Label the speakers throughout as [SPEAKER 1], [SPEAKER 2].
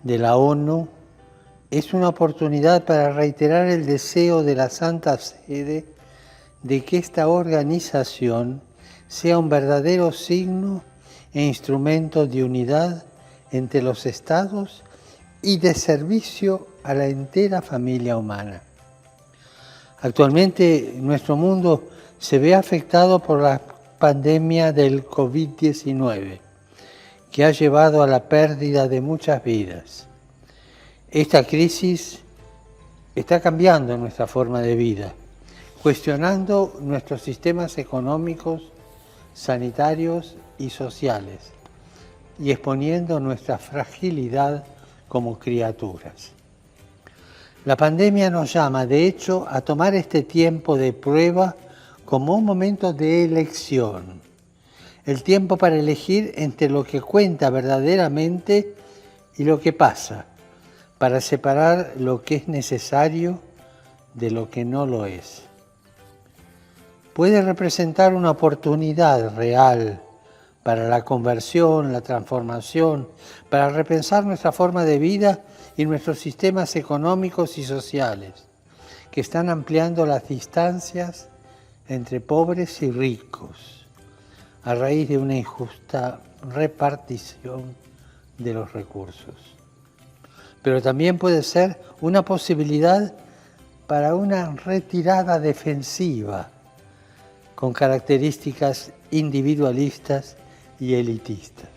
[SPEAKER 1] de la ONU es una oportunidad para reiterar el deseo de la Santa Sede de que esta organización sea un verdadero signo e instrumento de unidad entre los estados y de servicio a la entera familia humana. Actualmente nuestro mundo se ve afectado por la pandemia del COVID-19, que ha llevado a la pérdida de muchas vidas. Esta crisis está cambiando nuestra forma de vida, cuestionando nuestros sistemas económicos, sanitarios y sociales, y exponiendo nuestra fragilidad como criaturas. La pandemia nos llama, de hecho, a tomar este tiempo de prueba como un momento de elección, el tiempo para elegir entre lo que cuenta verdaderamente y lo que pasa, para separar lo que es necesario de lo que no lo es. Puede representar una oportunidad real para la conversión, la transformación, para repensar nuestra forma de vida y nuestros sistemas económicos y sociales, que están ampliando las distancias entre pobres y ricos, a raíz de una injusta repartición de los recursos. Pero también puede ser una posibilidad para una retirada defensiva con características individualistas y elitistas.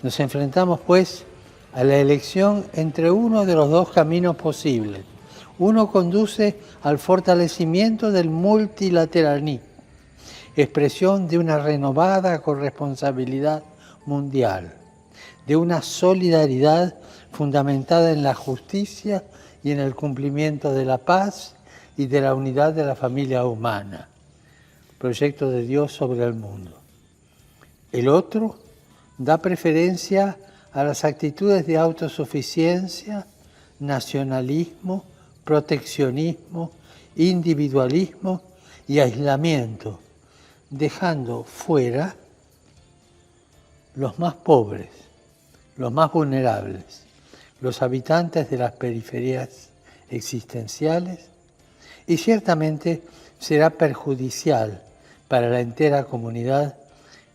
[SPEAKER 1] Nos enfrentamos, pues, a la elección entre uno de los dos caminos posibles. Uno conduce al fortalecimiento del multilateralismo, expresión de una renovada corresponsabilidad mundial, de una solidaridad fundamentada en la justicia y en el cumplimiento de la paz y de la unidad de la familia humana, proyecto de Dios sobre el mundo. El otro da preferencia a las actitudes de autosuficiencia, nacionalismo, proteccionismo, individualismo y aislamiento, dejando fuera los más pobres, los más vulnerables, los habitantes de las periferias existenciales, y ciertamente será perjudicial para la entera comunidad,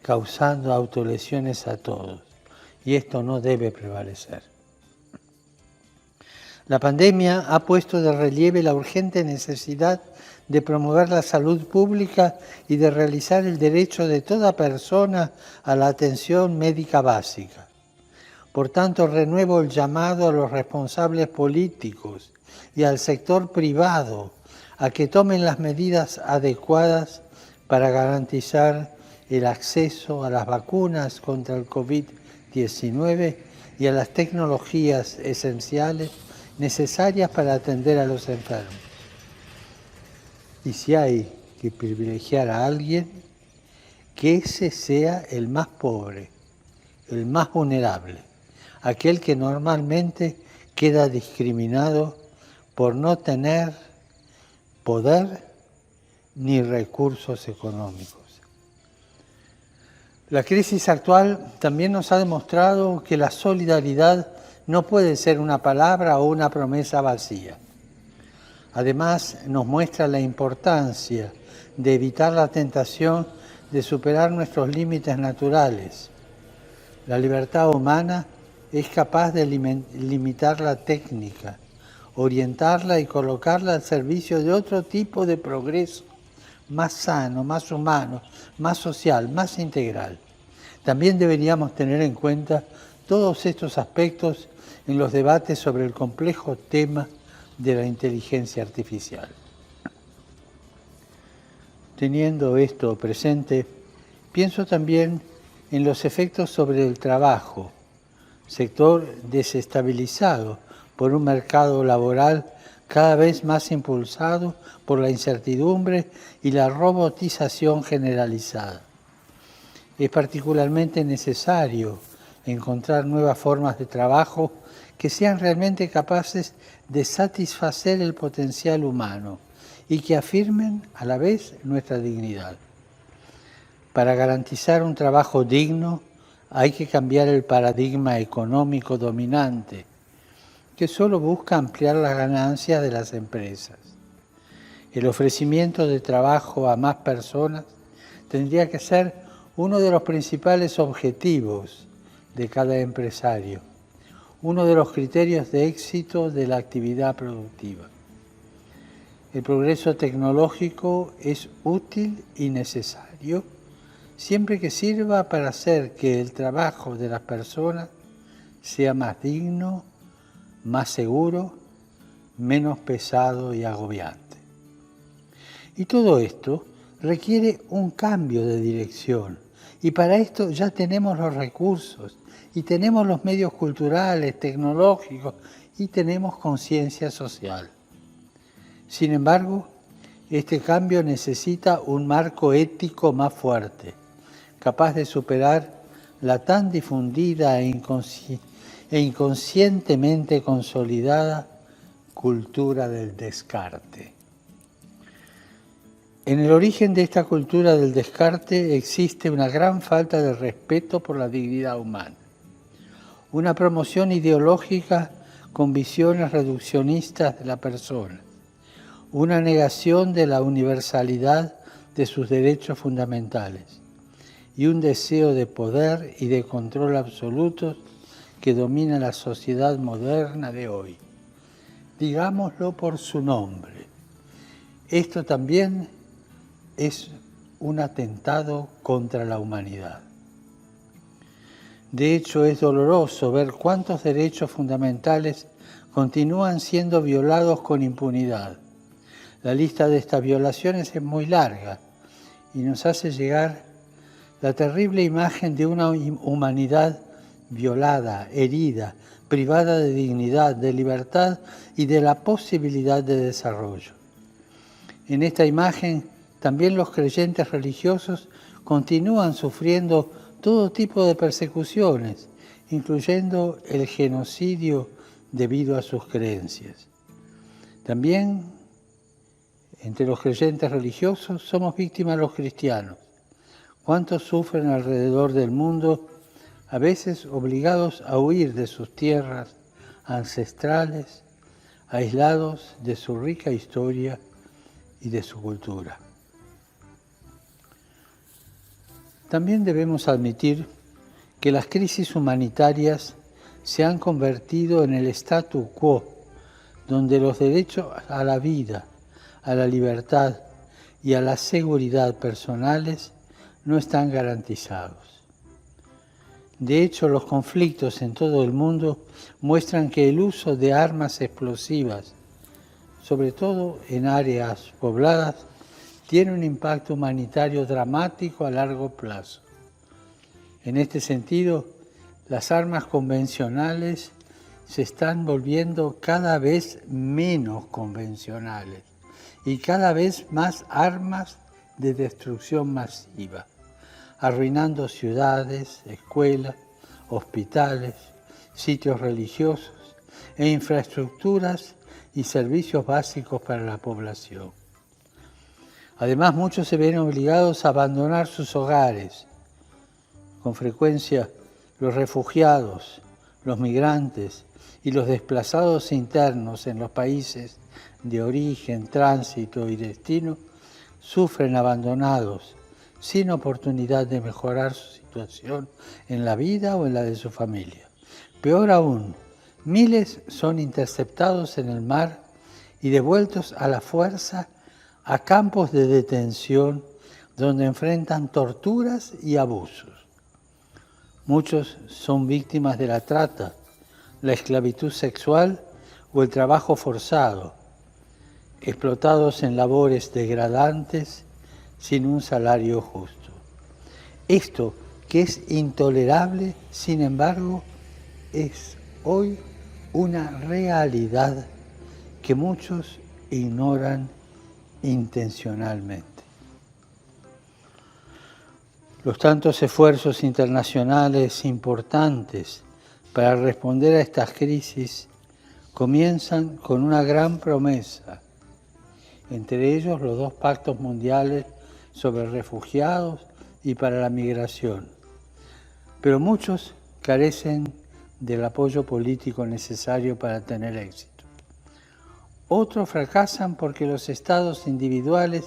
[SPEAKER 1] causando autolesiones a todos, y esto no debe prevalecer. La pandemia ha puesto de relieve la urgente necesidad de promover la salud pública y de realizar el derecho de toda persona a la atención médica básica. Por tanto, renuevo el llamado a los responsables políticos y al sector privado a que tomen las medidas adecuadas para garantizar el acceso a las vacunas contra el COVID-19 y a las tecnologías esenciales necesarias para atender a los enfermos. Y si hay que privilegiar a alguien, que ese sea el más pobre, el más vulnerable, aquel que normalmente queda discriminado por no tener poder ni recursos económicos. La crisis actual también nos ha demostrado que la solidaridad no puede ser una palabra o una promesa vacía. Además, nos muestra la importancia de evitar la tentación de superar nuestros límites naturales. La libertad humana es capaz de limitar la técnica, orientarla y colocarla al servicio de otro tipo de progreso, más sano, más humano, más social, más integral. También deberíamos tener en cuenta todos estos aspectos en los debates sobre el complejo tema de la inteligencia artificial. Teniendo esto presente, pienso también en los efectos sobre el trabajo, sector desestabilizado por un mercado laboral cada vez más impulsado por la incertidumbre y la robotización generalizada. Es particularmente necesario encontrar nuevas formas de trabajo que sean realmente capaces de satisfacer el potencial humano y que afirmen a la vez nuestra dignidad. Para garantizar un trabajo digno, Hay que cambiar el paradigma económico dominante, que solo busca ampliar las ganancias de las empresas. El ofrecimiento de trabajo a más personas tendría que ser uno de los principales objetivos de cada empresario, uno de los criterios de éxito de la actividad productiva. El progreso tecnológico es útil y necesario siempre que sirva para hacer que el trabajo de las personas sea más digno, más seguro, menos pesado y agobiante. Y todo esto requiere un cambio de dirección. Y para esto ya tenemos los recursos, y tenemos los medios culturales, tecnológicos, y tenemos conciencia social. Sin embargo, este cambio necesita un marco ético más fuerte, capaz de superar la tan difundida e inconscientemente consolidada cultura del descarte. En el origen de esta cultura del descarte existe una gran falta de respeto por la dignidad humana, una promoción ideológica con visiones reduccionistas de la persona, una negación de la universalidad de sus derechos fundamentales y un deseo de poder y de control absolutos que domina la sociedad moderna de hoy. Digámoslo por su nombre. Esto también es un atentado contra la humanidad. De hecho, es doloroso ver cuántos derechos fundamentales continúan siendo violados con impunidad. La lista de estas violaciones es muy larga y nos hace llegar la terrible imagen de una humanidad violada, herida, privada de dignidad, de libertad y de la posibilidad de desarrollo. En esta imagen, también los creyentes religiosos continúan sufriendo todo tipo de persecuciones, incluyendo el genocidio debido a sus creencias. También entre los creyentes religiosos somos víctimas los cristianos. ¿Cuántos sufren alrededor del mundo, a veces obligados a huir de sus tierras ancestrales, aislados de su rica historia y de su cultura? También debemos admitir que las crisis humanitarias se han convertido en el statu quo, donde los derechos a la vida, a la libertad y a la seguridad personales no están garantizados. De hecho, los conflictos en todo el mundo muestran que el uso de armas explosivas, sobre todo en áreas pobladas, tiene un impacto humanitario dramático a largo plazo. En este sentido, las armas convencionales se están volviendo cada vez menos convencionales y cada vez más armas de destrucción masiva, arruinando ciudades, escuelas, hospitales, sitios religiosos e infraestructuras y servicios básicos para la población. Además, muchos se ven obligados a abandonar sus hogares. Con frecuencia, los refugiados, los migrantes y los desplazados internos en los países de origen, tránsito y destino sufren abandonados, sin oportunidad de mejorar su situación en la vida o en la de su familia. Peor aún, miles son interceptados en el mar y devueltos a la fuerza a campos de detención donde enfrentan torturas y abusos. Muchos son víctimas de la trata, la esclavitud sexual o el trabajo forzado, explotados en labores degradantes sin un salario justo. Esto, que es intolerable, sin embargo, es hoy una realidad que muchos ignoran intencionalmente. Los tantos esfuerzos internacionales importantes para responder a estas crisis comienzan con una gran promesa, entre ellos los 2 pactos mundiales sobre refugiados y para la migración, pero muchos carecen del apoyo político necesario para tener éxito. Otros fracasan porque los estados individuales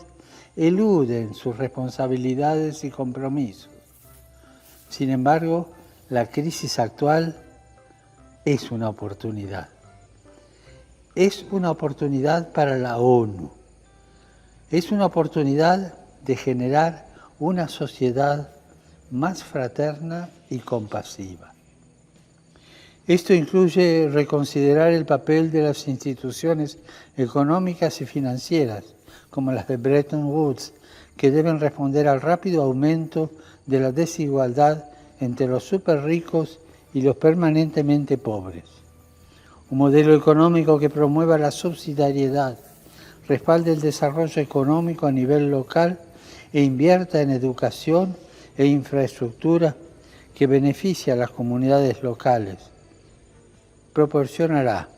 [SPEAKER 1] eluden sus responsabilidades y compromisos. Sin embargo, la crisis actual es una oportunidad. Es una oportunidad para la ONU. Es una oportunidad de generar una sociedad más fraterna y compasiva. Esto incluye reconsiderar el papel de las instituciones económicas y financieras, como las de Bretton Woods, que deben responder al rápido aumento de la desigualdad entre los superricos y los permanentemente pobres. Un modelo económico que promueva la subsidiariedad, respalde el desarrollo económico a nivel local e invierta en educación e infraestructura que beneficie a las comunidades locales, proporcionará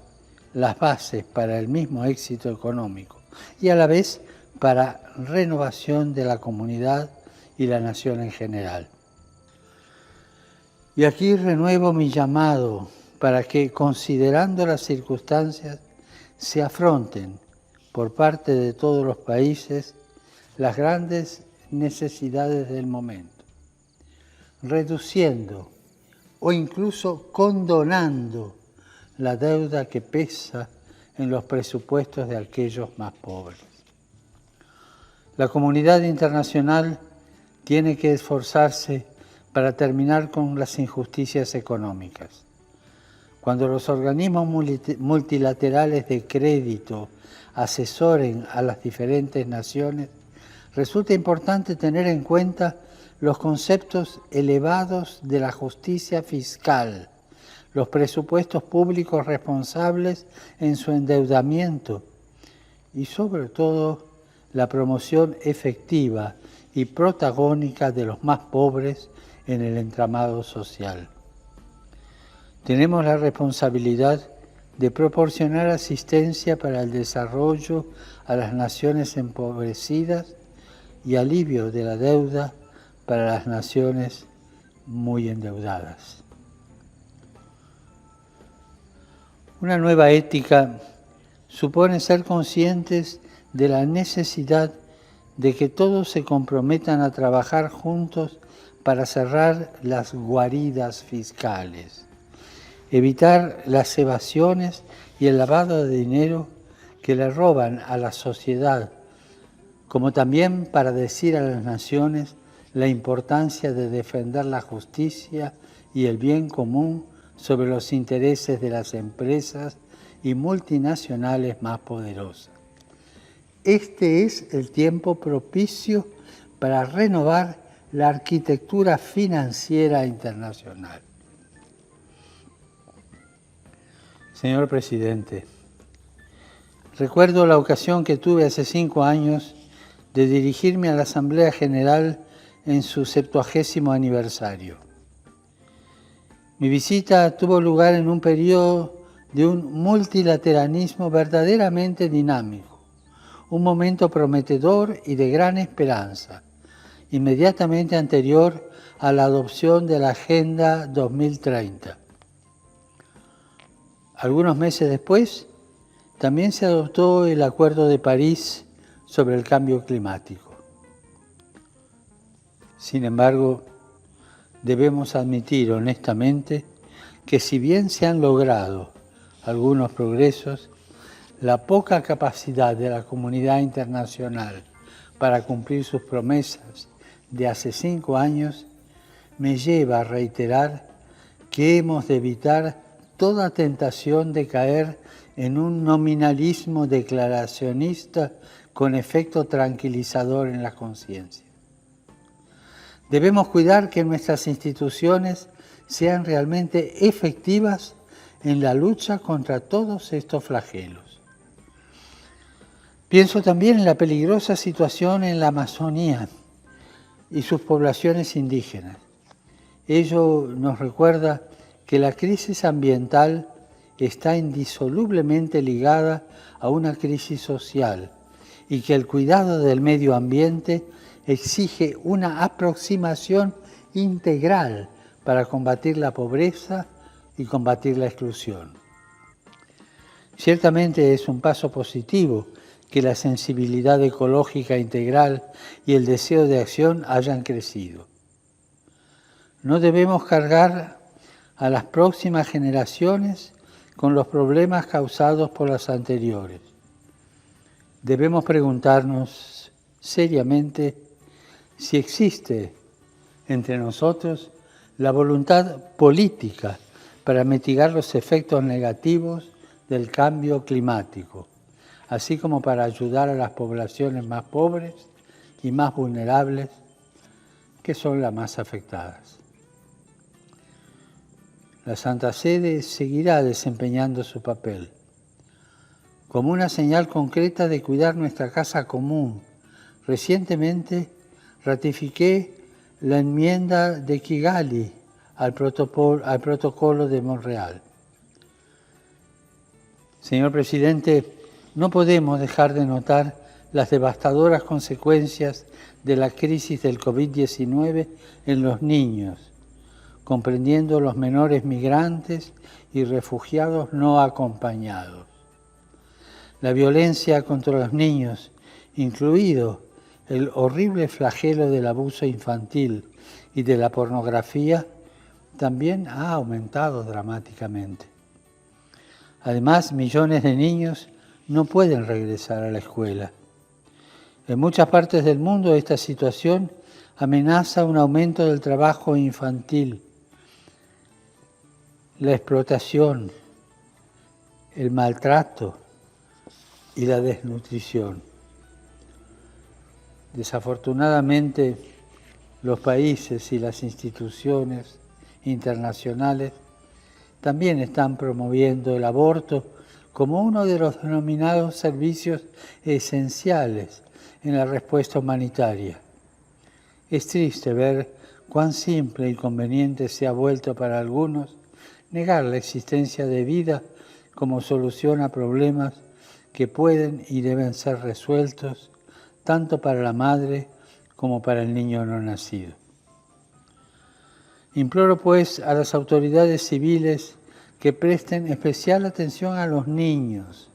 [SPEAKER 1] las bases para el mismo éxito económico y a la vez para renovación de la comunidad y la nación en general. Y aquí renuevo mi llamado para que, considerando las circunstancias, se afronten por parte de todos los países las grandes necesidades del momento, reduciendo o incluso condonando la deuda que pesa en los presupuestos de aquellos más pobres. La comunidad internacional tiene que esforzarse para terminar con las injusticias económicas. Cuando los organismos multilaterales de crédito asesoren a las diferentes naciones, resulta importante tener en cuenta los conceptos elevados de la justicia fiscal, los presupuestos públicos responsables en su endeudamiento y, sobre todo, la promoción efectiva y protagónica de los más pobres en el entramado social. Tenemos la responsabilidad de proporcionar asistencia para el desarrollo a las naciones empobrecidas y alivio de la deuda para las naciones muy endeudadas. Una nueva ética supone ser conscientes de la necesidad de que todos se comprometan a trabajar juntos para cerrar las guaridas fiscales, evitar las evasiones y el lavado de dinero que le roban a la sociedad, como también para decir a las naciones la importancia de defender la justicia y el bien común sobre los intereses de las empresas y multinacionales más poderosas. Este es el tiempo propicio para renovar la arquitectura financiera internacional. Señor Presidente, recuerdo la ocasión que tuve hace 5 años de dirigirme a la Asamblea General en su 70º aniversario. Mi visita tuvo lugar en un periodo de un multilateralismo verdaderamente dinámico, un momento prometedor y de gran esperanza, inmediatamente anterior a la adopción de la Agenda 2030. Algunos meses después, también se adoptó el Acuerdo de París sobre el cambio climático. Sin embargo, debemos admitir honestamente que si bien se han logrado algunos progresos, la poca capacidad de la comunidad internacional para cumplir sus promesas de hace 5 años me lleva a reiterar que hemos de evitar toda tentación de caer en un nominalismo declaracionista con efecto tranquilizador en la conciencia. Debemos cuidar que nuestras instituciones sean realmente efectivas en la lucha contra todos estos flagelos. Pienso también en la peligrosa situación en la Amazonía y sus poblaciones indígenas. Ello nos recuerda que la crisis ambiental está indisolublemente ligada a una crisis social y que el cuidado del medio ambiente exige una aproximación integral para combatir la pobreza y combatir la exclusión. Ciertamente es un paso positivo que la sensibilidad ecológica integral y el deseo de acción hayan crecido. No debemos cargar a las próximas generaciones con los problemas causados por las anteriores. Debemos preguntarnos seriamente si existe entre nosotros la voluntad política para mitigar los efectos negativos del cambio climático, así como para ayudar a las poblaciones más pobres y más vulnerables, que son las más afectadas. La Santa Sede seguirá desempeñando su papel como una señal concreta de cuidar nuestra casa común. Recientemente ratifiqué la enmienda de Kigali al protocolo de Montreal. Señor Presidente, no podemos dejar de notar las devastadoras consecuencias de la crisis del COVID-19 en los niños, comprendiendo los menores migrantes y refugiados no acompañados. La violencia contra los niños, incluido el horrible flagelo del abuso infantil y de la pornografía, también ha aumentado dramáticamente. Además, millones de niños no pueden regresar a la escuela. En muchas partes del mundo esta situación amenaza un aumento del trabajo infantil, la explotación, el maltrato y la desnutrición. Desafortunadamente, los países y las instituciones internacionales también están promoviendo el aborto como uno de los denominados servicios esenciales en la respuesta humanitaria. Es triste ver cuán simple y conveniente se ha vuelto para algunos negar la existencia de vida como solución a problemas que pueden y deben ser resueltos tanto para la madre como para el niño no nacido. Imploro, pues, a las autoridades civiles que presten especial atención a los niños,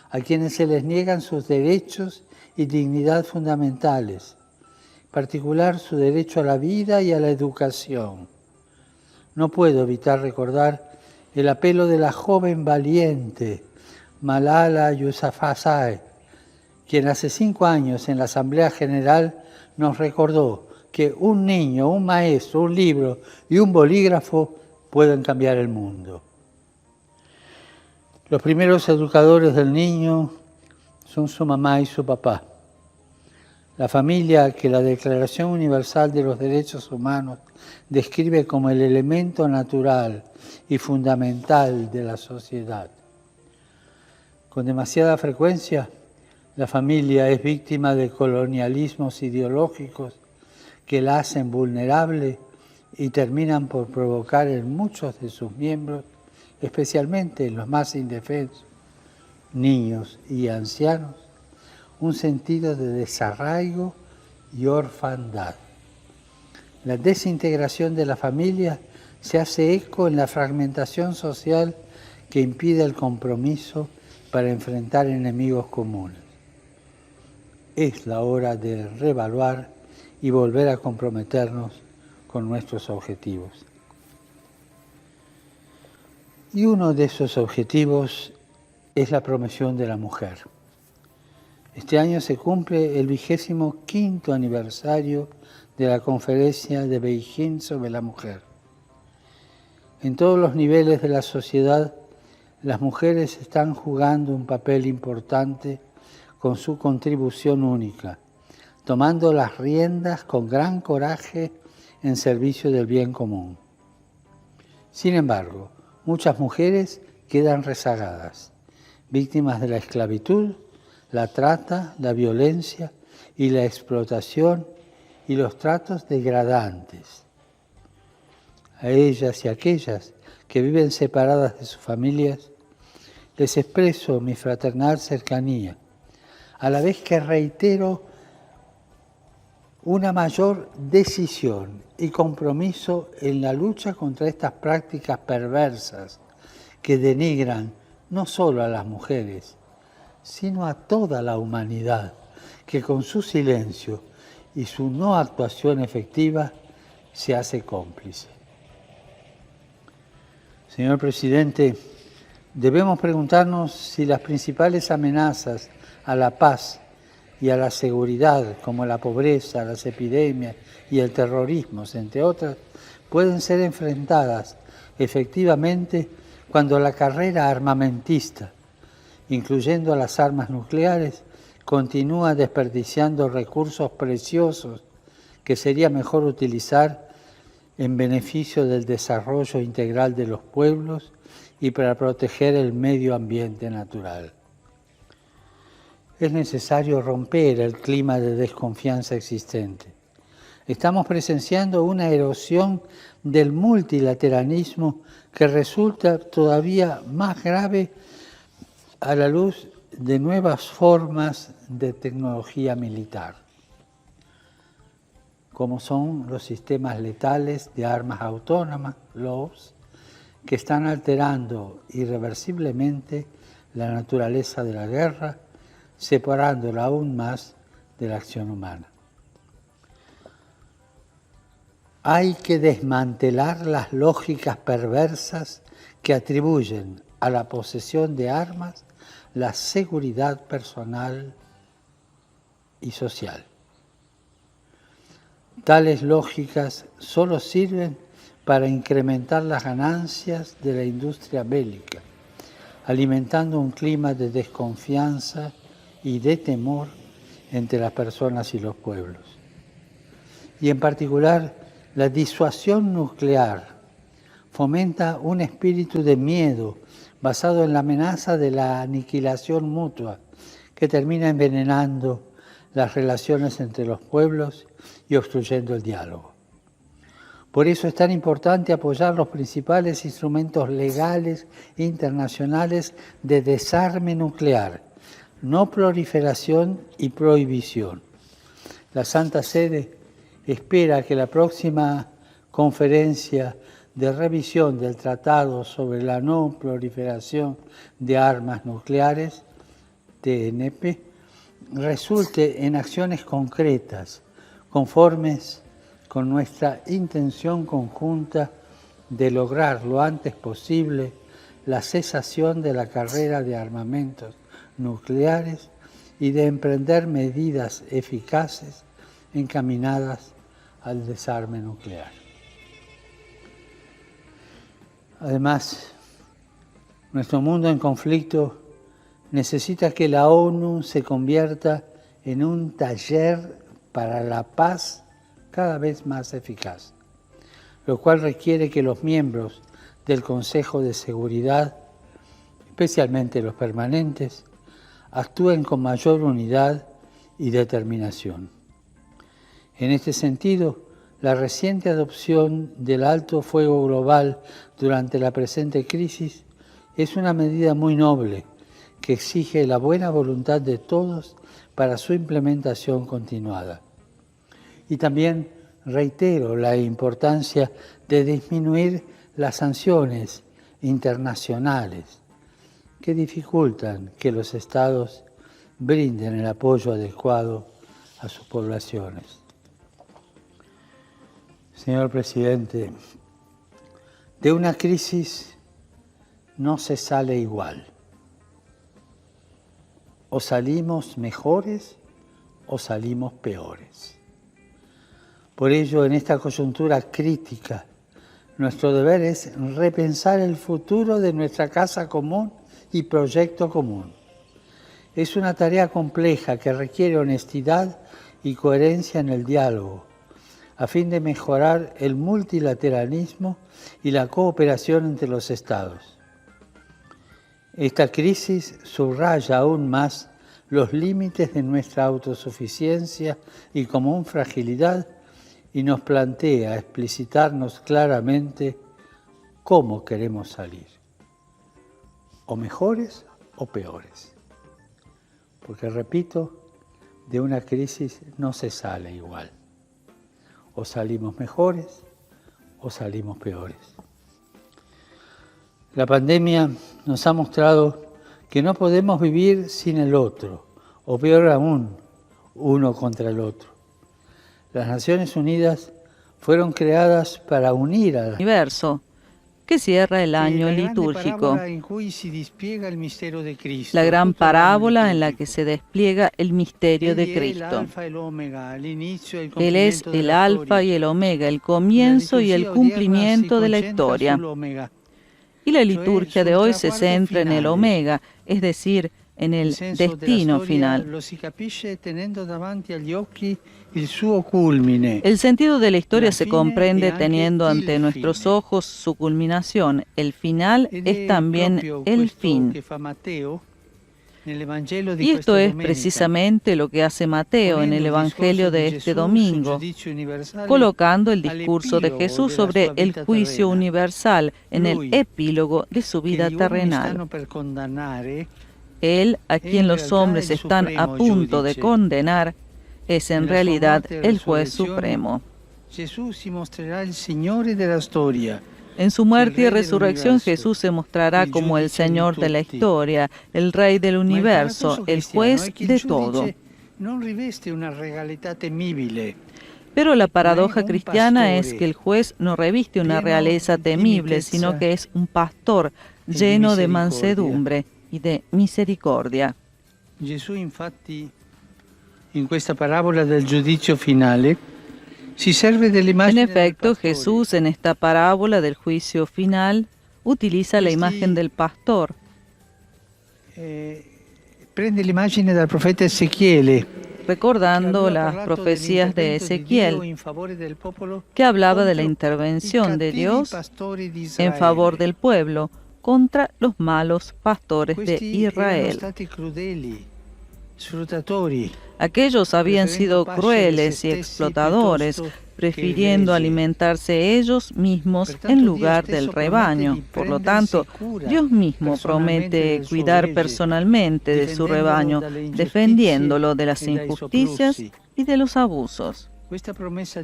[SPEAKER 1] a quienes se les niegan sus derechos y dignidad fundamentales, en particular su derecho a la vida y a la educación. No puedo evitar recordar el apelo de la joven valiente Malala Yousafzai, quien hace 5 años en la Asamblea General nos recordó que un niño, un maestro, un libro y un bolígrafo pueden cambiar el mundo. Los primeros educadores del niño son su mamá y su papá. La familia que la Declaración Universal de los Derechos Humanos describe como el elemento natural y fundamental de la sociedad. Con demasiada frecuencia, la familia es víctima de colonialismos ideológicos que la hacen vulnerable y terminan por provocar en muchos de sus miembros, especialmente en los más indefensos, niños y ancianos, un sentido de desarraigo y orfandad. La desintegración de la familia se hace eco en la fragmentación social que impide el compromiso para enfrentar enemigos comunes. Es la hora de reevaluar y volver a comprometernos con nuestros objetivos. Y uno de esos objetivos es la promoción de la mujer. Este año se cumple el 25º aniversario de la Conferencia de Beijing sobre la Mujer. En todos los niveles de la sociedad, las mujeres están jugando un papel importante con su contribución única, tomando las riendas con gran coraje en servicio del bien común. Sin embargo, muchas mujeres quedan rezagadas, víctimas de la esclavitud, la trata, la violencia y la explotación y los tratos degradantes. A ellas y a aquellas que viven separadas de sus familias, les expreso mi fraternal cercanía, a la vez que reitero una mayor decisión y compromiso en la lucha contra estas prácticas perversas que denigran no solo a las mujeres, sino a toda la humanidad, que con su silencio y su no actuación efectiva se hace cómplice. Señor Presidente, debemos preguntarnos si las principales amenazas a la paz y a la seguridad, como la pobreza, las epidemias y el terrorismo, entre otras, pueden ser enfrentadas efectivamente cuando la carrera armamentista, incluyendo las armas nucleares, continúa desperdiciando recursos preciosos que sería mejor utilizar en beneficio del desarrollo integral de los pueblos y para proteger el medio ambiente natural. Es necesario romper el clima de desconfianza existente. Estamos presenciando una erosión del multilateralismo que resulta todavía más grave a la luz de nuevas formas de tecnología militar, como son los sistemas letales de armas autónomas, LAWS, que están alterando irreversiblemente la naturaleza de la guerra, separándola aún más de la acción humana. Hay que desmantelar las lógicas perversas que atribuyen a la posesión de armas la seguridad personal y social. Tales lógicas solo sirven para incrementar las ganancias de la industria bélica, alimentando un clima de desconfianza y de temor entre las personas y los pueblos. Y en particular, la disuasión nuclear fomenta un espíritu de miedo basado en la amenaza de la aniquilación mutua, que termina envenenando las relaciones entre los pueblos y obstruyendo el diálogo. Por eso es tan importante apoyar los principales instrumentos legales internacionales de desarme nuclear, no proliferación y prohibición. La Santa Sede espera que la próxima conferencia de revisión del Tratado sobre la No Proliferación de Armas Nucleares, TNP, resulte en acciones concretas, conformes con nuestra intención conjunta de lograr lo antes posible la cesación de la carrera de armamentos nucleares y de emprender medidas eficaces encaminadas al desarme nuclear. Además, nuestro mundo en conflicto necesita que la ONU se convierta en un taller para la paz cada vez más eficaz, lo cual requiere que los miembros del Consejo de Seguridad, especialmente los permanentes, actúen con mayor unidad y determinación. En este sentido, la reciente adopción del alto fuego global durante la presente crisis es una medida muy noble que exige la buena voluntad de todos para su implementación continuada. Y también reitero la importancia de disminuir las sanciones internacionales que dificultan que los estados brinden el apoyo adecuado a sus poblaciones. Señor Presidente, de una crisis no se sale igual. O salimos mejores o salimos peores. Por ello, en esta coyuntura crítica, nuestro deber es repensar el futuro de nuestra casa común y proyecto común. Es una tarea compleja que requiere honestidad y coherencia en el diálogo, a fin de mejorar el multilateralismo y la cooperación entre los estados. Esta crisis subraya aún más los límites de nuestra autosuficiencia y común fragilidad y nos plantea explicitarnos claramente cómo queremos salir, o mejores o peores. Porque, repito, de una crisis no se sale igual. O salimos mejores o salimos peores. La pandemia nos ha mostrado que no podemos vivir sin el otro, o peor aún, uno contra el otro. Las Naciones Unidas fueron creadas para unir al
[SPEAKER 2] universo, que cierra el año litúrgico. La gran parábola en la que se despliega el misterio de Cristo. Él es el alfa y el omega, el comienzo y el cumplimiento de la historia. Y la liturgia de hoy se centra en el omega, es decir, en el destino final. El sentido de la historia se comprende teniendo ante nuestros ojos su culminación. El final es también el fin. Y esto es precisamente lo que hace Mateo en el Evangelio de este domingo, colocando el discurso de Jesús sobre el juicio universal en el epílogo de su vida terrenal. Él, a quien los hombres están a punto de condenar, es en realidad el juez supremo. En su muerte y resurrección Jesús se mostrará como el Señor de la historia, el Rey del universo, el juez de todo. Pero la paradoja cristiana es que el juez no reviste una realeza temible, sino que es un pastor lleno de mansedumbre y de misericordia.
[SPEAKER 1] Gesù infatti in questa parabola del giudizio finale si serve dell'immagine.
[SPEAKER 2] En efecto, Jesús en esta parábola del juicio final utiliza la imagen del pastor.
[SPEAKER 1] Prende l'immagine dal profeta Ezequiele,
[SPEAKER 2] recordando las profecías de Ezequiel, que hablaba de la intervención de Dios en favor del pueblo contra los malos pastores de Israel. Aquellos habían sido crueles y explotadores, prefiriendo alimentarse ellos mismos en lugar del rebaño. Por lo tanto, Dios mismo promete cuidar personalmente de su rebaño, defendiéndolo de las injusticias y de los abusos. Esta promesa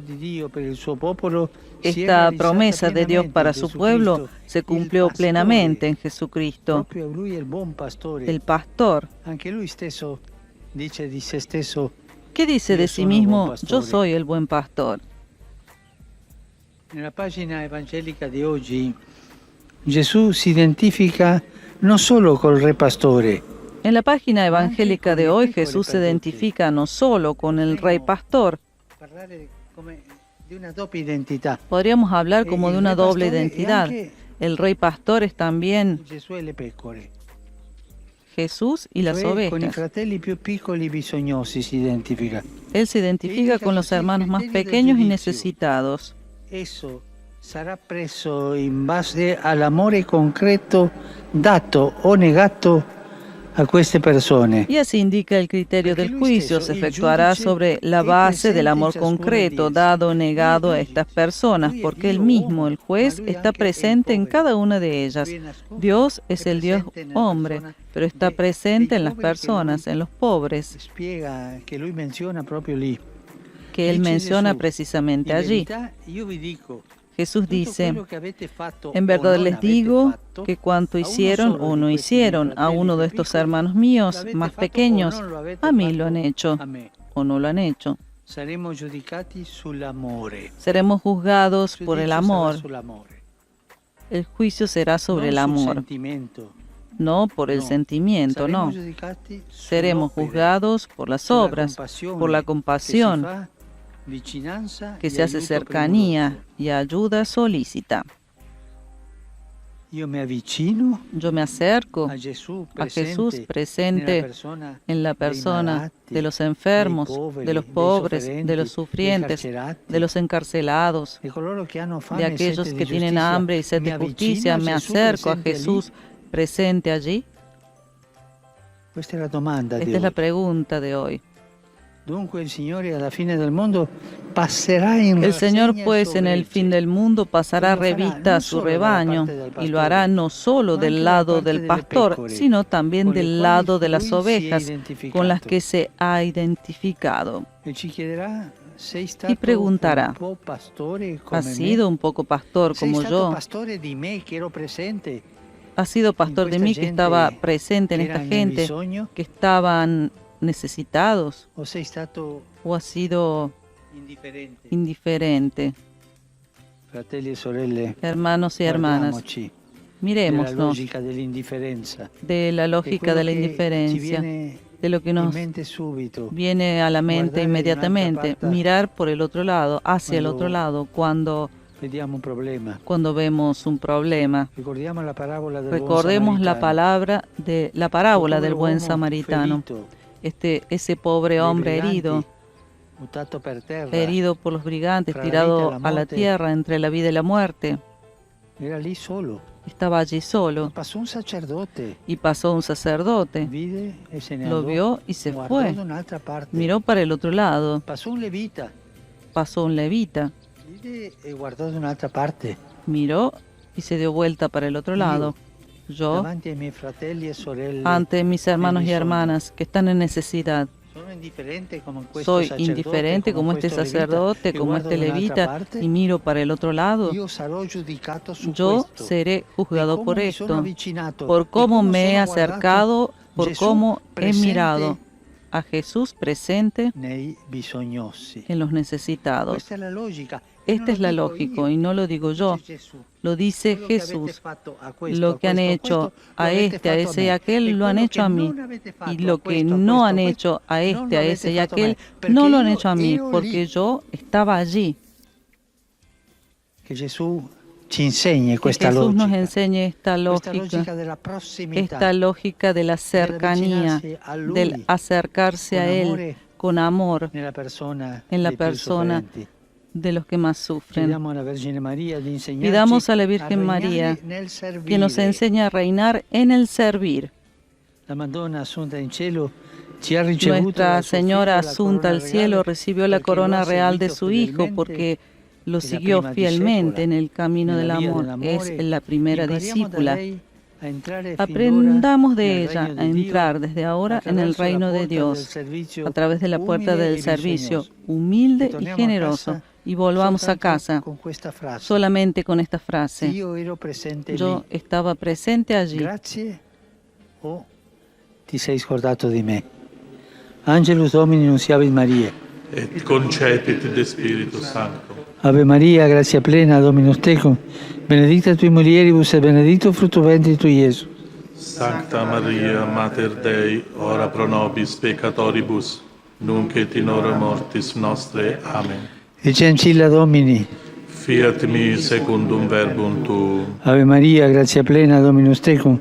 [SPEAKER 2] de Dios para su pueblo se cumplió plenamente en Jesucristo, el pastor, que dice de sí mismo: yo soy el buen pastor.
[SPEAKER 1] En la página evangélica de hoy, Jesús se identifica no solo con el Re Pastore.
[SPEAKER 2] En la página evangélica de hoy, Jesús se identifica no solo con el Rey Pastor. Podríamos hablar como de una doble identidad. El Rey Pastor es también Jesús y las ovejas. Él se identifica con los hermanos más pequeños y necesitados.
[SPEAKER 1] Eso sarà preso in base all'amore concreto dato o negato a queste persone.
[SPEAKER 2] Y así indica el criterio del juicio, se efectuará sobre la base del amor concreto dado o negado a estas personas, porque él mismo, el juez, está presente en cada una de ellas. Dios es el Dios hombre, pero está presente en las personas, en los pobres, que él menciona precisamente allí. Jesús dice: en verdad les digo que cuanto hicieron o no hicieron a uno de estos hermanos míos más pequeños, a mí lo han hecho o no lo han hecho. Seremos juzgados por el amor. El juicio será sobre el amor, no por el sentimiento, no. Seremos juzgados por las obras, por la compasión, que se hace cercanía y ayuda solícita.
[SPEAKER 1] Yo me
[SPEAKER 2] acerco a Jesús presente en la persona de los enfermos, de los pobres, de los sufrientes, de los encarcelados, de aquellos que tienen hambre y sed de justicia. Me acerco a Jesús presente allí. Esta es la pregunta de hoy.
[SPEAKER 1] El
[SPEAKER 2] Señor, pues, en el fin del mundo pasará revista a su rebaño y lo hará no solo del lado del pastor, sino también del lado de las ovejas con las que se ha identificado. y preguntará, ¿has sido un poco pastor como yo? ¿Has sido pastor de mí que estaba presente en esta gente que estaban necesitados? ¿O has sido indiferente? Hermanos y hermanas, miremosnos de la lógica de la indiferencia, de lo que nos viene a la mente inmediatamente, mirar por el otro lado, hacia el otro lado, cuando vemos un problema. Recordemos la parábola del buen samaritano, ese pobre hombre herido por los brigantes, tirado a la tierra entre la vida y la muerte. Estaba allí solo. Y pasó un sacerdote. Lo vio y se fue. Miró para el otro lado. Pasó un levita. Miró y se dio vuelta para el otro lado. Yo, ante mis hermanos y hermanas que están en necesidad, soy indiferente como este sacerdote, como este levita, y miro para el otro lado. Yo seré juzgado por esto, por cómo me he acercado, por cómo he mirado a Jesús presente en los necesitados. Esta es la lógica, y no lo digo yo, lo dice Jesús. Lo que han hecho a este, a ese y a aquel, lo han hecho a mí. Y lo que no han hecho a este, a ese y a aquel, no lo han hecho a mí, porque yo estaba allí.
[SPEAKER 1] Que Jesús nos
[SPEAKER 2] enseñe esta lógica de la cercanía, del acercarse a Él con amor en la persona de los que más sufren. Pidamos a la Virgen María que nos enseñe a reinar en el servir. Nuestra Señora Asunta al cielo recibió la corona real de su Hijo porque lo siguió fielmente en el camino del amor. Es la primera discípula. Aprendamos de ella a entrar desde ahora en el reino de Dios a través de la puerta del servicio humilde y generoso. Y volvamos a casa solamente con esta frase. Yo estaba presente allí.
[SPEAKER 1] Grazie o ti sei scordato di me. Angelus Domini nunciavit Maria.
[SPEAKER 3] Et concepit de Spiritu Sancto.
[SPEAKER 1] Ave Maria, gratia plena, Dominus tecum, benedicta tui mulieribus et benedictus fructus ventris tui, Iesus.
[SPEAKER 3] Sancta Maria, Mater Dei, ora pro nobis peccatoribus, nunc et in hora mortis nostre. Amen.
[SPEAKER 1] Ecce ancilla Domini.
[SPEAKER 3] Fiat mi secundum verbum tuum.
[SPEAKER 1] Ave Maria, gratia plena, Dominus tecum,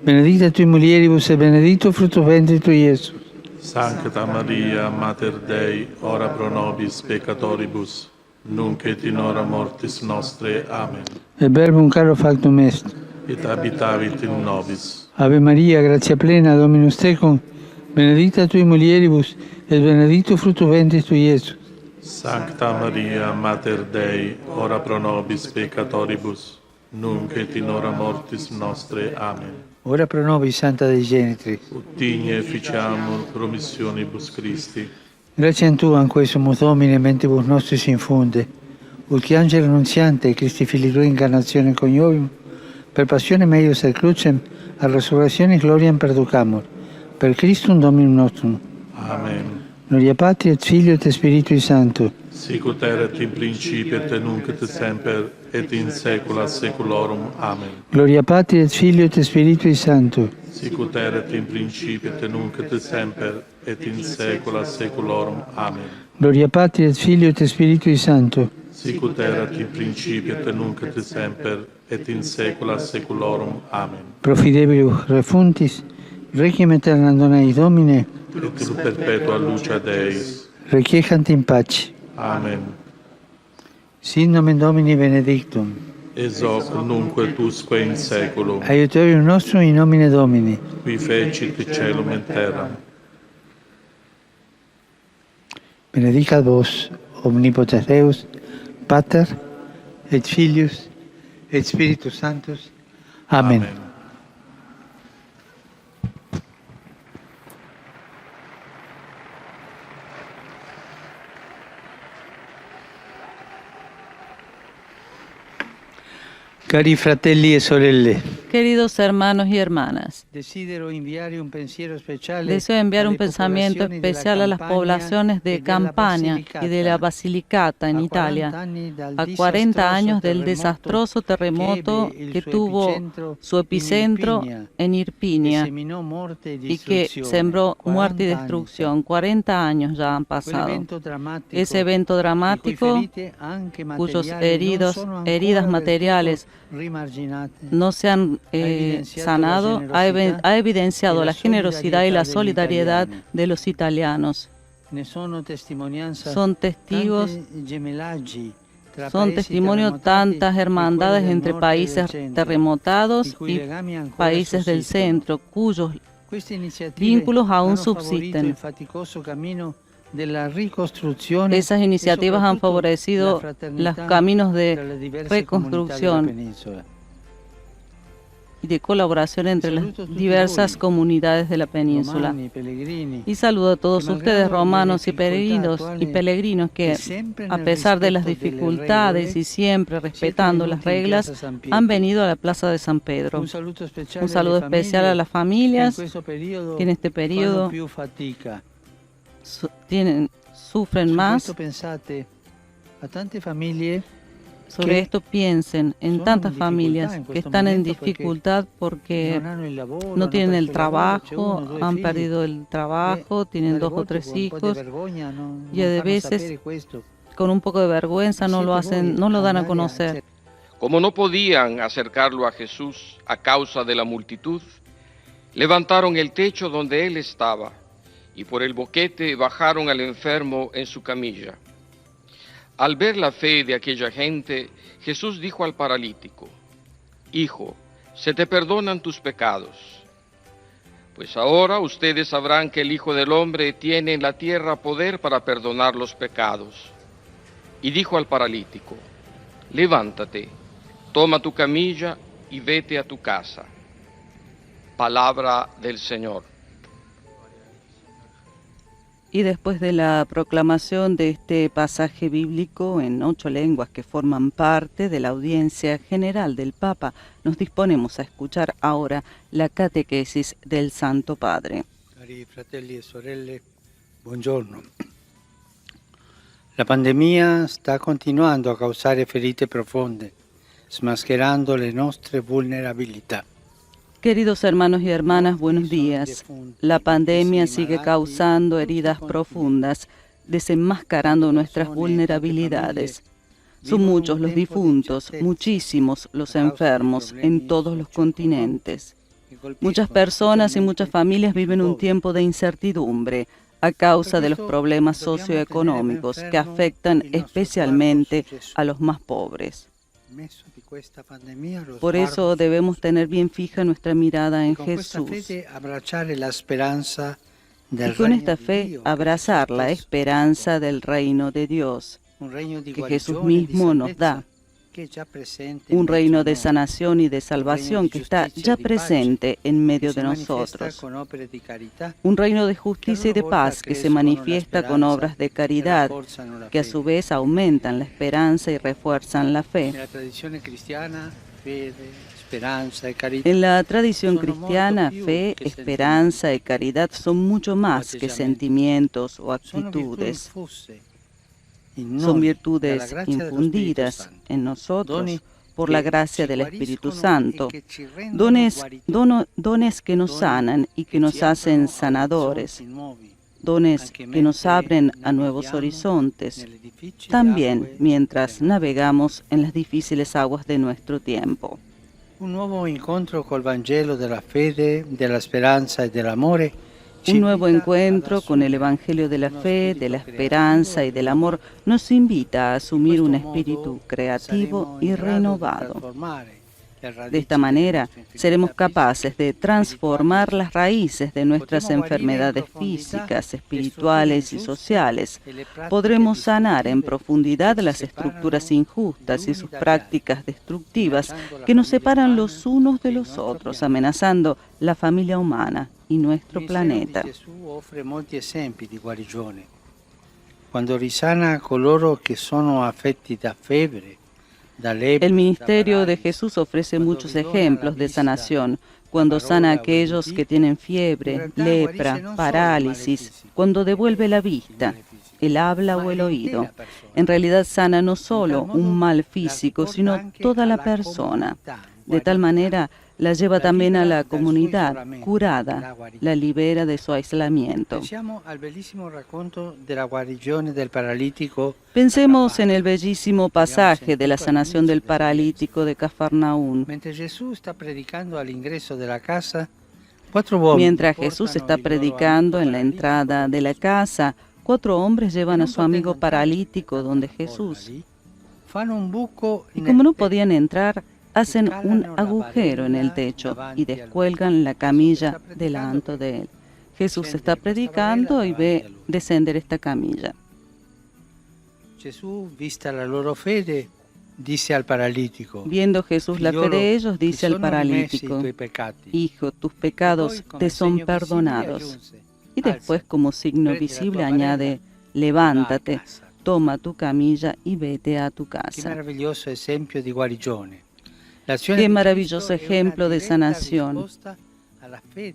[SPEAKER 1] benedicta tui mulieribus et benedictus fructus ventris tui, Iesus.
[SPEAKER 3] Sancta Maria, Mater Dei, ora pro nobis peccatoribus, nunc et in hora mortis nostre. Amen.
[SPEAKER 1] Et verbum caro factum est.
[SPEAKER 3] Et habitavit in nobis.
[SPEAKER 1] Ave Maria, gratia plena, Dominus tecum, benedicta tui mulieribus et benedictus fructus ventris tui, Iesus.
[SPEAKER 3] Sancta Maria, Mater Dei, ora pro nobis peccatoribus, nunc et in hora mortis nostre. Amen.
[SPEAKER 1] Ora pro nobis, Santa Dei Genitris.
[SPEAKER 3] Ut digne ficiamur promissionibus Christi.
[SPEAKER 1] Gratiam Tuam, quae sumus Domine, mentibus nostris infunde, ut qui angelo annunziante, Christi Filii Tui incarnatione coniovium, per passione meius et crucem, a resurrectionis gloriam perducamur, per Christum Dominum nostrum.
[SPEAKER 3] Amen.
[SPEAKER 1] Gloria Patri et Filio et Spiritui Sancto.
[SPEAKER 3] Sicut erat in principio et nunc et semper et in saecula saeculorum. Amen.
[SPEAKER 1] Gloria Patri et Filio et Spiritui Sancto.
[SPEAKER 3] Sicut erat in principio et nunc et semper et in saecula saeculorum. Amen.
[SPEAKER 1] Gloria Patri et Filio et Spiritui Sancto.
[SPEAKER 3] Sicut erat in principio et nunc et semper et in saecula saeculorum. Amen.
[SPEAKER 1] Pro fidebilibus refuntis, requiem aeternam dona eis Domine,
[SPEAKER 3] et pro perpetua luce Deis.
[SPEAKER 1] requiescant in pace.
[SPEAKER 3] Amen.
[SPEAKER 1] Sit nomen Domini benedictum.
[SPEAKER 3] Ex hoc nunc et usque in saeculum.
[SPEAKER 1] Aiuterium nostrum in nomine Domini.
[SPEAKER 3] Qui fecit caelum et terram.
[SPEAKER 1] Benedicat vos, omnipotens Deus, Pater, et Filius, et Spiritus Sanctus. Amen.
[SPEAKER 3] Amen.
[SPEAKER 1] Cari fratelli e sorelle,
[SPEAKER 2] queridos hermanos y hermanas,
[SPEAKER 1] deseo enviar un
[SPEAKER 2] pensamiento especial a las poblaciones de Campania y de la Basilicata en Italia, a 40 años del desastroso terremoto que tuvo su epicentro en Irpinia y que sembró muerte y destrucción. 40 años ya han pasado. Ese evento dramático, cuyos heridas materiales no se han sanado, ha evidenciado la generosidad y la solidaridad de los italianos. Son testigos, tantas hermandades entre países terremotados y países del centro, cuyos vínculos aún subsisten. Esas iniciativas han favorecido los caminos de reconstrucción y de colaboración entre las diversas comunidades de la península. Y saludo a todos ustedes, romanos y peregrinos, que a pesar de las dificultades y siempre respetando las reglas, han venido a la Plaza de San Pedro. Un saludo especial a las familias que en este periodo sufren más. Sobre esto piensen en tantas familias que están en dificultad porque no tienen el trabajo, han perdido el trabajo, tienen 2 o 3 hijos y a veces con un poco de vergüenza no lo dan a conocer.
[SPEAKER 4] Como no podían acercarlo a Jesús a causa de la multitud, levantaron el techo donde él estaba y por el boquete bajaron al enfermo en su camilla. Al ver la fe de aquella gente, Jesús dijo al paralítico: Hijo, se te perdonan tus pecados. Pues ahora ustedes sabrán que el Hijo del Hombre tiene en la tierra poder para perdonar los pecados. Y dijo al paralítico: Levántate, toma tu camilla y vete a tu casa. Palabra del Señor.
[SPEAKER 2] Y después de la proclamación de este pasaje bíblico en 8 lenguas que forman parte de la audiencia general del Papa, nos disponemos a escuchar ahora la catequesis del Santo Padre.
[SPEAKER 1] Cari fratelli e sorelle, buongiorno. La pandemia sta continuando a causare ferite profonde, smascherando le nostre vulnerabilità.
[SPEAKER 2] Queridos hermanos y hermanas, buenos días. La pandemia sigue causando heridas profundas, desenmascarando nuestras vulnerabilidades. Son muchos los difuntos, muchísimos los enfermos en todos los continentes. Muchas personas y muchas familias viven un tiempo de incertidumbre a causa de los problemas socioeconómicos que afectan especialmente a los más pobres. Por eso debemos tener bien fija nuestra mirada en Jesús. Y con esta fe abrazar la esperanza del reino de Dios, que Jesús mismo nos da. Un reino de sanación y de salvación que está ya presente en medio de nosotros. Un reino de justicia y de paz que se manifiesta con obras de caridad, que a su vez aumentan la esperanza y refuerzan la fe. En la tradición cristiana, fe, esperanza y caridad son mucho más que sentimientos o actitudes. Son virtudes infundidas en nosotros por la gracia del Espíritu Santo, dones que nos sanan y que nos hacen sanadores, dones que nos abren a nuevos horizontes, también mientras navegamos en las difíciles aguas de nuestro tiempo.
[SPEAKER 1] Un nuevo encuentro con el Vangelo de la fede, de la esperanza y del amor.
[SPEAKER 2] Un nuevo encuentro con el Evangelio de la fe, de la esperanza y del amor nos invita a asumir un espíritu creativo y renovado. De esta manera, seremos capaces de transformar las raíces de nuestras enfermedades físicas, espirituales y sociales. Podremos sanar en profundidad las estructuras injustas y sus prácticas destructivas que nos separan los unos de los otros, amenazando la familia humana y nuestro planeta.
[SPEAKER 1] Quando risana coloro che sono affetti da febbre,
[SPEAKER 2] El ministerio de Jesús ofrece muchos ejemplos de sanación, cuando sana a aquellos que tienen fiebre, lepra, parálisis, cuando devuelve la vista, el habla o el oído. En realidad sana no solo un mal físico, sino toda la persona. De tal manera la lleva también a la comunidad curada, la libera de su aislamiento. Pensemos en el bellísimo pasaje de la sanación del paralítico de Cafarnaún. Mientras Jesús está predicando en la entrada de la casa, 4 hombres llevan a su amigo paralítico donde Jesús. Y como no podían entrar, hacen un agujero en el techo y descuelgan la camilla delante de él. Jesús está predicando y ve descender esta camilla. Viendo Jesús la fe de ellos, dice al paralítico: Hijo, tus pecados te son perdonados. Y después, como signo visible, añade: levántate, toma tu camilla y vete a tu casa. Qué maravilloso ejemplo de sanación.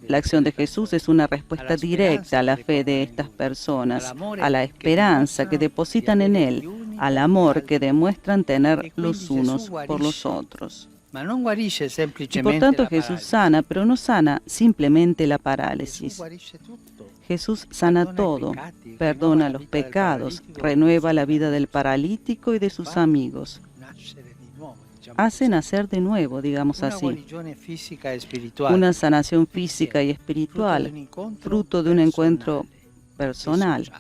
[SPEAKER 2] La acción de Jesús es una respuesta directa a la fe de estas personas, a la esperanza que depositan en Él, al amor que demuestran tener los unos por los otros. Y por tanto Jesús sana, pero no sana simplemente la parálisis. Jesús sana todo, perdona los pecados, renueva la vida del paralítico y de sus amigos. Hace nacer de nuevo, digamos así, una sanación física y espiritual, fruto de un encuentro personal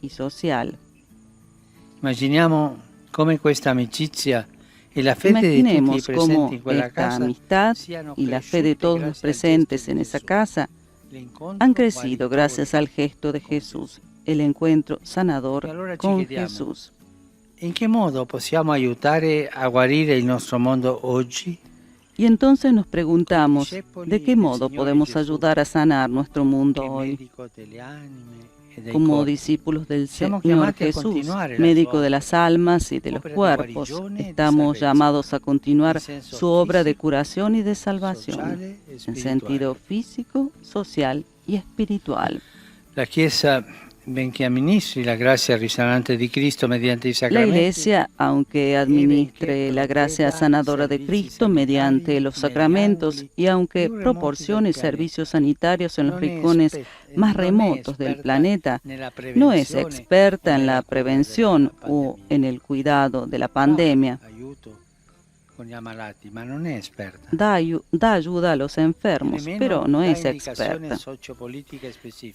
[SPEAKER 2] y social.
[SPEAKER 1] Imaginemos cómo esta
[SPEAKER 2] amistad y la fe de todos los presentes en esa casa han crecido gracias al gesto de Jesús, el encuentro sanador con Jesús.
[SPEAKER 1] ¿En qué modo podemos ayudar a guarire el nuestro mundo hoy?
[SPEAKER 2] Y entonces nos preguntamos, ¿de qué modo podemos ayudar a sanar nuestro mundo hoy? Como discípulos del Señor Jesús, médico de las almas y de los cuerpos, estamos llamados a continuar su obra de curación y de salvación, en sentido físico, social y espiritual.
[SPEAKER 1] La Chiesa, benché amministri la gracia risanante di Cristo mediante i sacramenti,
[SPEAKER 2] la Iglesia, aunque administre la gracia sanadora de Cristo mediante los sacramentos y aunque proporcione servicios sanitarios en los rincones más remotos del planeta, no es experta en la prevención o en el cuidado de la pandemia. Da ayuda a los enfermos, pero no es experta.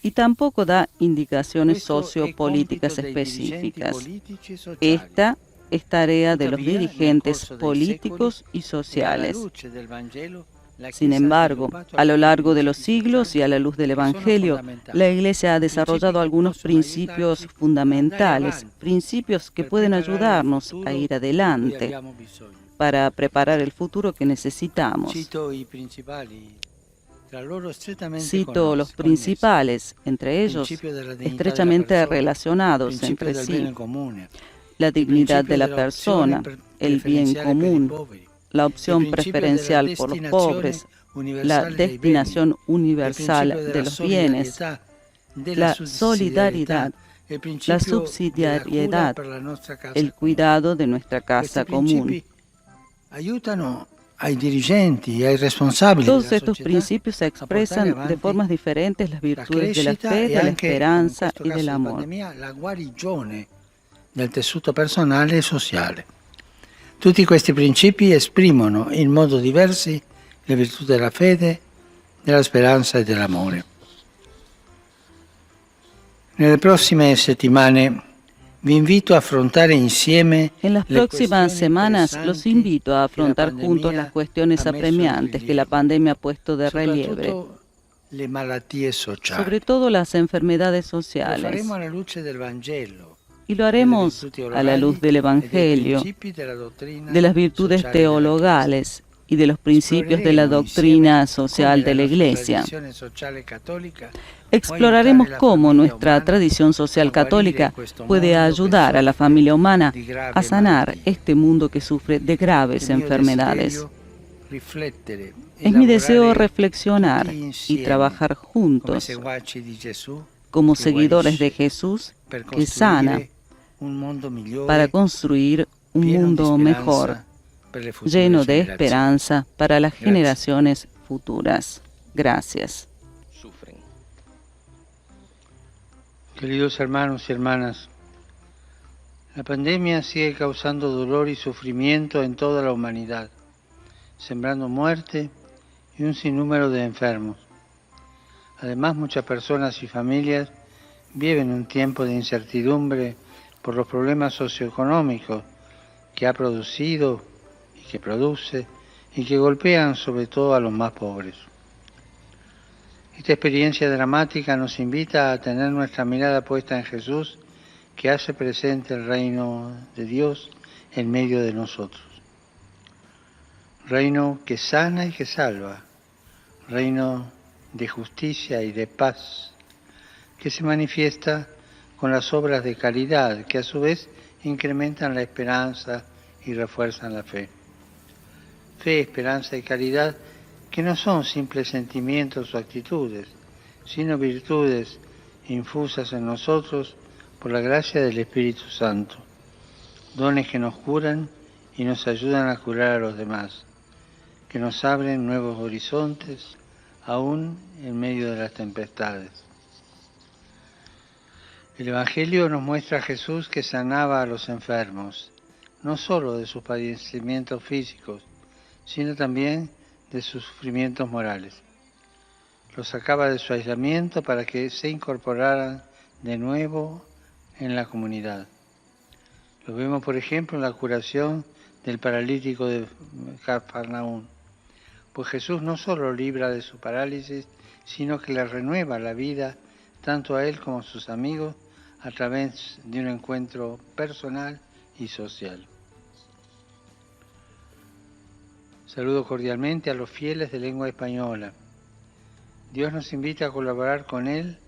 [SPEAKER 2] Y tampoco da indicaciones sociopolíticas específicas. Esta es tarea de los dirigentes políticos y sociales. Sin embargo, a lo largo de los siglos y a la luz del Evangelio, la Iglesia ha desarrollado algunos principios fundamentales, principios que pueden ayudarnos a ir adelante para preparar el futuro que necesitamos. Cito los principales, entre ellos estrechamente relacionados entre sí: la dignidad de la persona, el bien común, la opción preferencial por los pobres, la destinación universal de los bienes, la solidaridad, la subsidiariedad, el cuidado de nuestra casa común. Todos estos principios expresan de formas diferentes las virtudes de la fe, de la esperanza y del amor.
[SPEAKER 1] Del tessuto personale e sociale. Tutti questi principi esprimono in modo diversi le virtù della fede, della speranza e dell'amore. Nelle prossime settimane vi invito a affrontare insieme.
[SPEAKER 2] En las próximas semanas los invito a afrontar juntos las cuestiones apremiantes que la pandemia ha puesto de relieve, sobre todo las enfermedades sociales. Y lo haremos a la luz del Evangelio, de las virtudes teologales y de los principios de la doctrina social de la Iglesia. Exploraremos cómo nuestra tradición social católica puede ayudar a la familia humana a sanar este mundo que sufre de graves enfermedades. Es mi deseo reflexionar y trabajar juntos como seguidores de Jesús que sana para construir un mundo mejor, lleno de esperanza para las generaciones futuras. Gracias.
[SPEAKER 1] Queridos hermanos y hermanas, la pandemia sigue causando dolor y sufrimiento en toda la humanidad, sembrando muerte y un sinnúmero de enfermos. Además, muchas personas y familias viven un tiempo de incertidumbre por los problemas socioeconómicos que ha producido y que produce y que golpean sobre todo a los más pobres. Esta experiencia dramática nos invita a tener nuestra mirada puesta en Jesús, que hace presente el reino de Dios en medio de nosotros. Reino que sana y que salva, reino de justicia y de paz, que se manifiesta con las obras de caridad, que a su vez incrementan la esperanza y refuerzan la fe. Fe, esperanza y caridad que no son simples sentimientos o actitudes, sino virtudes infusas en nosotros por la gracia del Espíritu Santo, dones que nos curan y nos ayudan a curar a los demás, que nos abren nuevos horizontes, aún en medio de las tempestades. El Evangelio nos muestra a Jesús que sanaba a los enfermos, no solo de sus padecimientos físicos, sino también de sus sufrimientos morales. Los sacaba de su aislamiento para que se incorporaran de nuevo en la comunidad. Lo vemos, por ejemplo, en la curación del paralítico de Cafarnaún, pues Jesús no solo libra de su parálisis, sino que le renueva la vida tanto a él como a sus amigos a través de un encuentro personal y social. Saludo cordialmente a los fieles de lengua española. Dios nos invita a colaborar con Él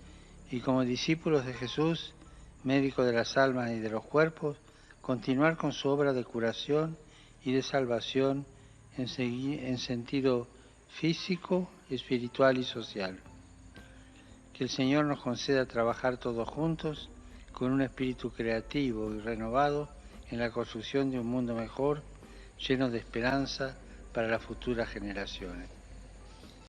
[SPEAKER 1] y como discípulos de Jesús, médico de las almas y de los cuerpos, continuar con su obra de curación y de salvación en sentido físico, espiritual y social. Que el Señor nos conceda trabajar todos juntos con un espíritu creativo y renovado en la construcción de un mundo mejor, lleno de esperanza para las futuras generaciones.